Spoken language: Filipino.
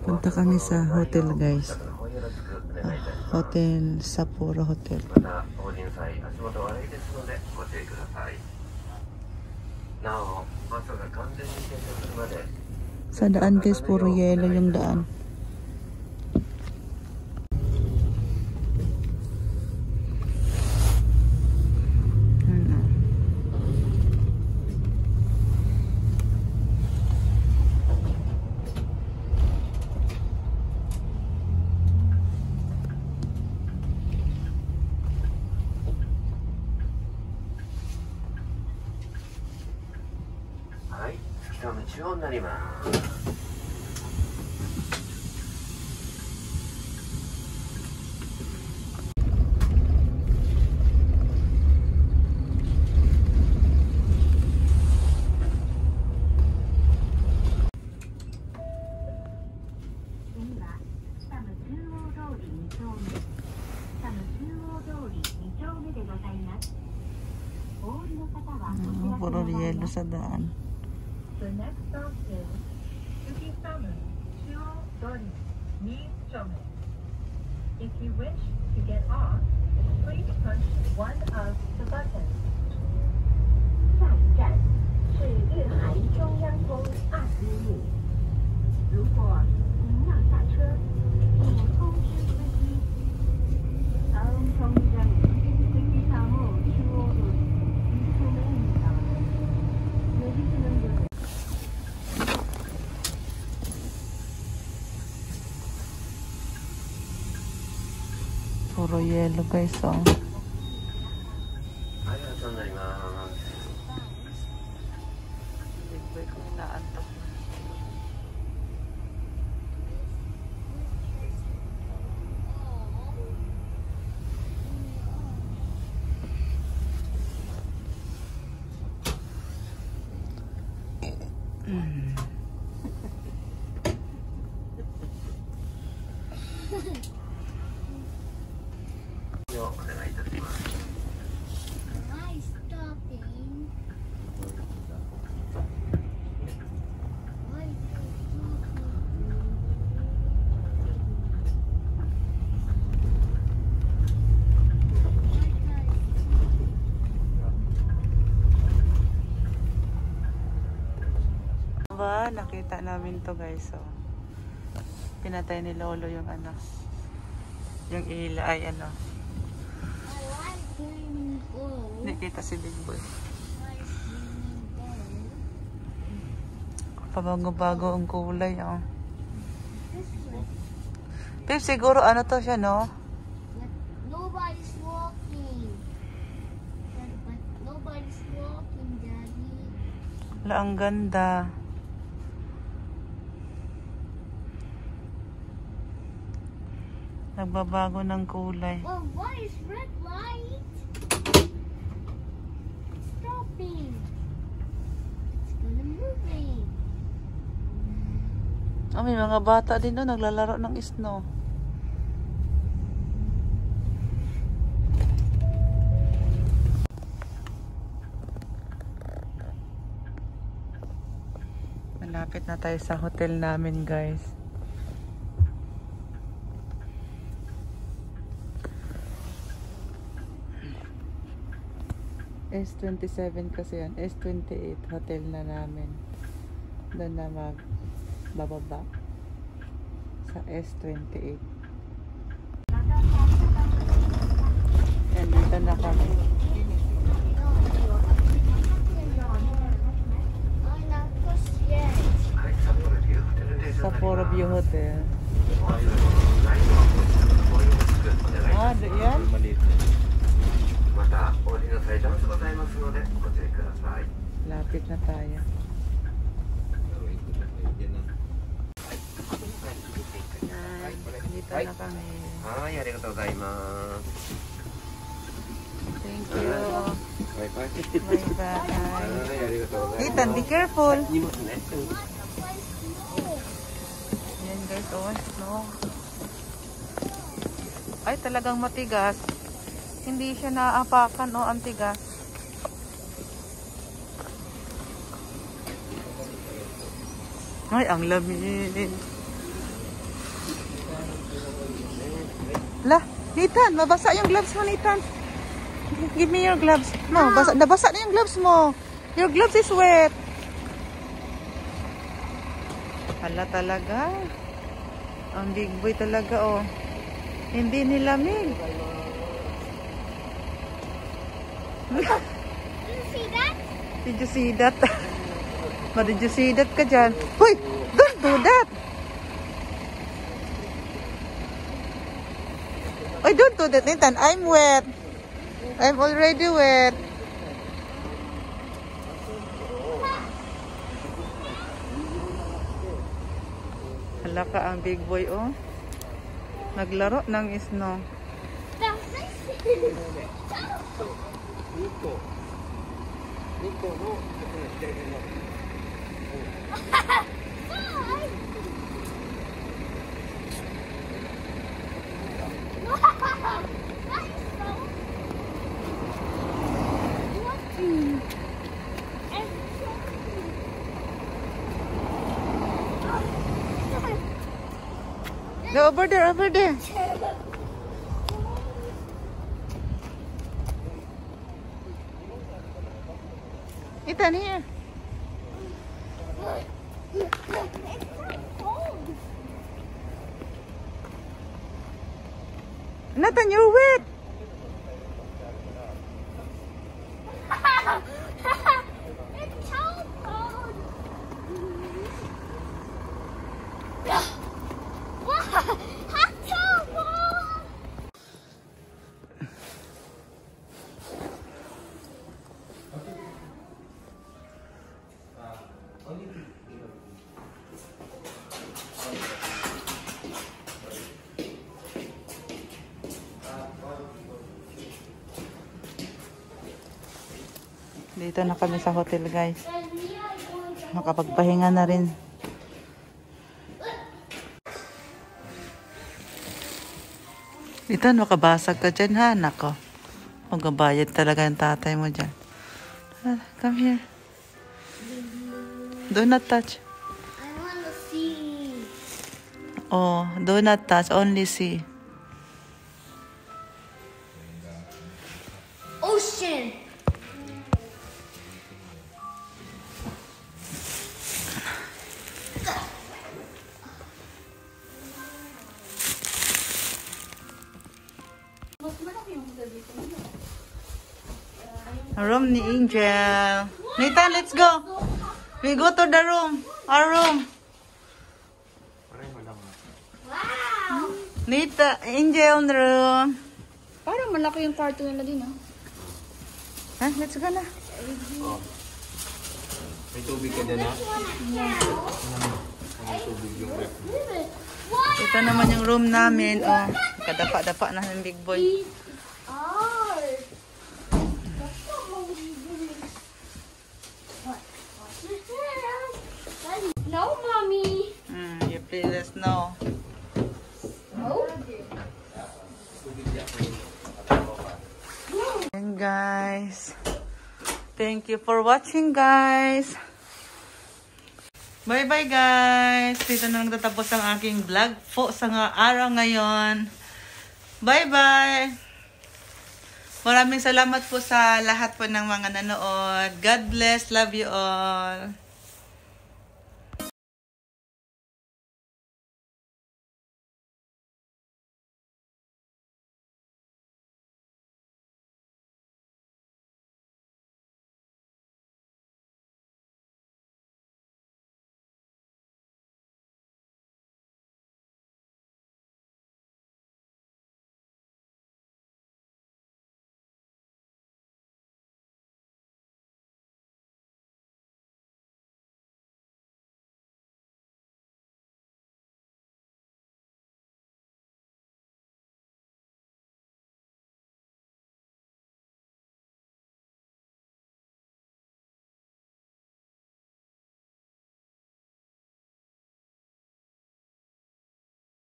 Punta kami sa hotel, guys. Hotel Sapporo Hotel. Sa daan, guys, puro yelo yung daan. Puro yelo sa daan. The next stop is Tsukisamu Chuo-dori, Nichome. If you wish to get off, please punch one of the buttons. 下一站是日韩中央通25路。如果您要下车，请通知司机。다음 정류장은 Tsukisamu Chuo-dori, Nichome입니다. 내리시는 곳은 puro yelo, guys, oh. Ba, nakita namin to, guys, so pinatay ni Lolo yung ano, yung ila ay ano, nakita si Big Boy. Pabago-bago ang kulay, oh. Pip, siguro ano to siya, no? Nobody's walking. But nobody's walking, Daddy. Wala, ang ganda. Nagbabago ng kulay. Well, what is red light? Stopping. It's gonna moving. Oh, may mga bata din doon naglalaro ng snow. Malapit na tayo sa hotel namin, guys. S27 kasi yan. S28 hotel na namin. Doon na magbababa sa S28. Yan, dito na kami. Sapporo View Hotel. Ah, yan? Lapit na tayo. Dito na kami. Ay, arigatou gozaimasu. Thank you. Bye-bye. Bye-bye. Ethan, be careful. Yan, guys, oh, snow. Ay, talagang matigas. Hindi siya naapakan, oh, ang tigas. Ay, ang lamig. La, Nathan, mabasa yung gloves mo, Nathan. Give me your gloves. No, nabasa na yung gloves mo. Your gloves is wet. Hala talaga. Ang big boy talaga, oh. Hindi nilamig. Did you see that? Did you see that? Did you see that ka dyan? Hoy! Don't do that! Oy, don't do that, Nathan. I'm wet. I'm already wet. Hala ka ang big boy, oh. Naglaro ng snow. Go over there, over there. Ethan, here. Nathan, you're wet. It's so cold. Hot chocolate. Dito na kami sa hotel, guys. Makapagpahinga na rin. Dito, makabasag ka dyan, ha? Nako. Magbabayad talaga yung tatay mo dyan. Come here. Do not touch. I want to see. Oh, do not touch. Only see. Ocean. Room ni Angel. Nathan, let's go. We go to the room. Our room. Wow. Nathan, Angel room. Parang malaki yung kwarto nila din, ah. Ha? Let's go na. May tubig ka din, ha? Ito naman yung room namin. Oh, kadapa-dapa na ng big boy. No, mommy. You please let us know. And guys, thank you for watching, guys. Bye-bye, guys. Dito na nagtatapos ang aking vlog po sa araw ngayon. Bye-bye. Maraming salamat po sa lahat po ng mga nanood. God bless. Love you all.